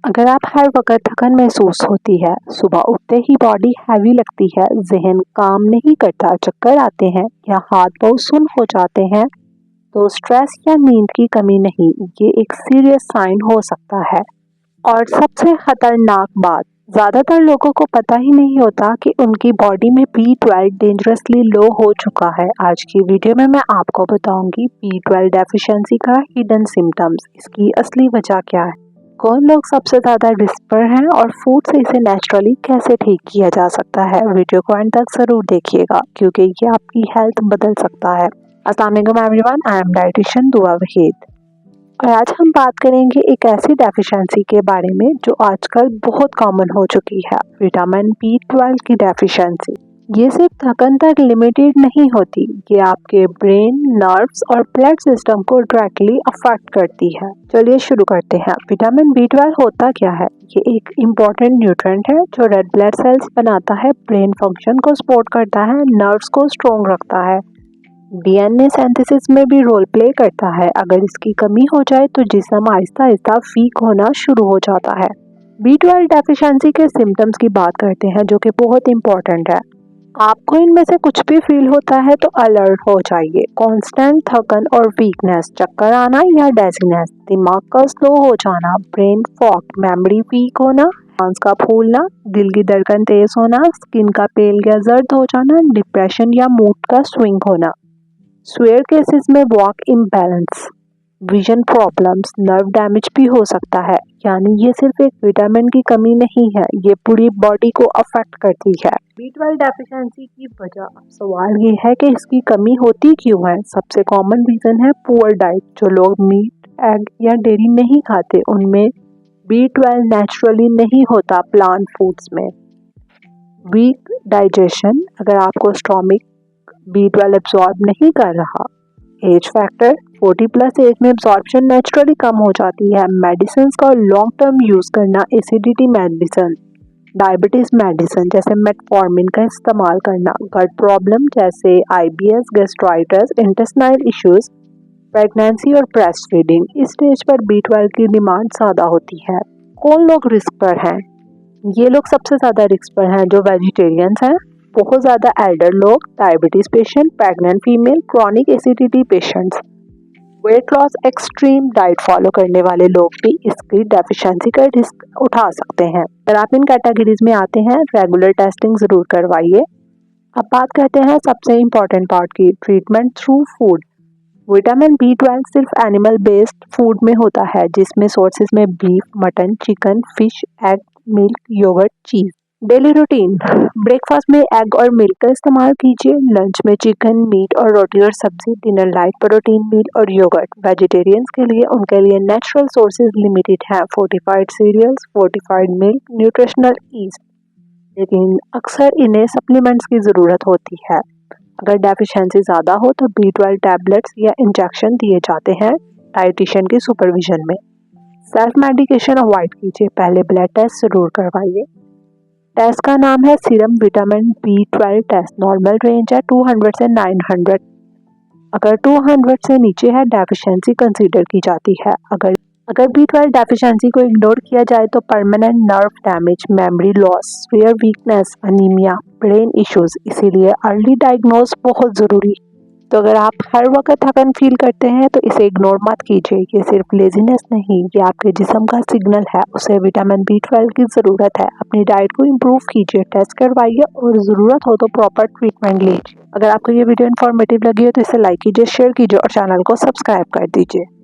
अगर आप हर वक्त थकन महसूस होती है, सुबह उठते ही बॉडी हैवी लगती है, जहन काम नहीं करता, चक्कर आते हैं या हाथ पांव सुन्न हो जाते हैं, तो स्ट्रेस या नींद की कमी नहीं, ये एक सीरियस साइन हो सकता है। और सबसे खतरनाक बात, ज्यादातर लोगों को पता ही नहीं होता कि उनकी बॉडी में B12 डेंजरसली लो हो चुका है। आज की वीडियो में मैं आपको बताऊंगी B12 डेफिशिएंसी का हिडन सिम्टम्स, इसकी असली वजह क्या है, कौन लोग सबसे ज्यादा रिस्क पर हैं और फूड से इसे नेचुरली कैसे ठीक किया जा सकता है। वीडियो को अंत तक जरूर देखिएगा क्योंकि ये आपकी हेल्थ बदल सकता है। अस्सलाम वालेकुम एवरीवन, आई एम डाइटिशियन दुआ वहीद और आज हम बात करेंगे एक ऐसी डेफिशिएंसी के बारे में जो आजकल बहुत कॉमन हो चुकी है, विटामिन B12 की डेफिशिएंसी। ये सिर्फ थकन तक लिमिटेड नहीं होती, ये आपके ब्रेन, नर्व्स और ब्लड सिस्टम को डायरेक्टली अफेक्ट करती है। चलिए शुरू करते हैं। विटामिन B12 होता क्या है? ये एक इम्पॉर्टेंट न्यूट्रिएंट है जो रेड ब्लड सेल्स बनाता है, ब्रेन फंक्शन को सपोर्ट करता है, नर्व्स को स्ट्रॉन्ग रखता है, DNA सिंथेसिस में भी रोल प्ले करता है। अगर इसकी कमी हो जाए तो जिस्म आहिस्ता आहिस्ता वीक होना शुरू हो जाता है। B12 डेफिशिएंसी के सिम्टम्स की बात करते हैं जो कि बहुत इंपॉर्टेंट है। आपको इनमें से कुछ भी फील होता है तो अलर्ट हो जाइए। कांस्टेंट थकन और वीकनेस, चक्कर आना या डेजीनेस, दिमाग का स्लो हो जाना, ब्रेन फॉग, मेमोरी वीक होना, सांस का फूलना, दिल की धड़कन तेज होना, स्किन का पेल या जर्द हो जाना, डिप्रेशन या मूड का स्विंग होना, स्वेयर केसेस में walk imbalance, vision problems, nerve damage भी हो सकता है। यानी ये सिर्फ एक विटामिन की कमी नहीं है, ये पूरी बॉडी को अफेक्ट करती है। B12 डेफिशिएंसी की वजह, अब सवाल ये है कि इसकी कमी होती क्यों है। सबसे कॉमन रीजन है पुअर डाइट। जो लोग मीट, एग या डेयरी नहीं खाते उनमें B12 नेचुरली नहीं होता प्लांट फूड्स में। वीक डाइजेशन, अगर आपको स्टोमिक B12 एब्जॉर्ब नहीं कर रहा। एज फैक्टर, 40 प्लस एज में एब्जॉर्प्शन नेचुरली कम हो जाती है। मेडिसिन का लॉन्ग टर्म यूज करना, एसिडिटी मेडिसिन, डायबिटीज मेडिसिन जैसे मेटफॉर्मिन का इस्तेमाल करना, गट प्रॉब्लम जैसे IBS, gastritis, intestinal issues, pregnancy और ब्रेस्ट फीडिंग, इस स्टेज पर B12 की डिमांड ज्यादा होती है। कौन लोग रिस्क पर हैं? ये लोग सबसे ज्यादा रिस्क पर हैं जो वेजिटेरियंस हैं, बहुत ज्यादा एल्डर लोग, diabetes patient, pregnant female, chronic acidity patients, weight loss, extreme diet follow करने वाले लोग भी इसकी डेफिशिएंसी का रिस्क उठा सकते हैं। अगर आप इन कैटेगरीज में आते हैं, रेगुलर टेस्टिंग जरूर करवाइए। अब बात करते हैं सबसे इम्पोर्टेंट पार्ट की, treatment through food. Vitamin B12 सिर्फ एनिमल बेस्ड फूड में होता है, जिसमें सोर्सेज में beef, mutton, chicken, fish, egg, milk, yogurt, cheese. Daily routine, breakfast में एग और मिल्क का इस्तेमाल कीजिए, लंच में चिकन, मीट और रोटी और सब्जी, डिनर लाइट प्रोटीन मील और योगर्ट। वेजिटेरियंस के लिए उनके लिए नेचुरल सोर्सेज लिमिटेड हैं, fortified cereals, fortified milk, nutritional yeast, लेकिन अक्सर इन्हें सप्लीमेंट्स की जरूरत होती है। अगर डेफिशिएंसी ज्यादा हो तो B12 टैबलेट्स या इंजेक्शन दिए जाते हैं डाइटिशियन की सुपरविजन में। सेल्फ मेडिकेशन अवॉइड कीजिए, पहले ब्लड टेस्ट जरूर करवाइए। टेस्ट का नाम है serum vitamin B12 test, normal range है 200 से 900। अगर 200 से नीचे है डेफिशिएंसी कंसीडर की जाती है। अगर B12 डेफिशिएंसी को इग्नोर किया जाए तो permanent nerve damage, memory loss, severe weakness, anaemia, brain issues, इसीलिए अर्ली डायग्नोज बहुत जरूरी। तो अगर आप हर वक्त थकन फील करते हैं तो इसे इग्नोर मत कीजिए, ये सिर्फ लेजीनेस नहीं, ये आपके जिस्म का सिग्नल है, उसे विटामिन B12 की जरूरत है। अपनी डाइट को इम्प्रूव कीजिए, टेस्ट करवाइए और जरूरत हो तो प्रॉपर ट्रीटमेंट लीजिए। अगर आपको ये वीडियो इन्फॉर्मेटिव लगी हो तो इसे लाइक कीजिए, शेयर कीजिए और चैनल को सब्सक्राइब कर दीजिए।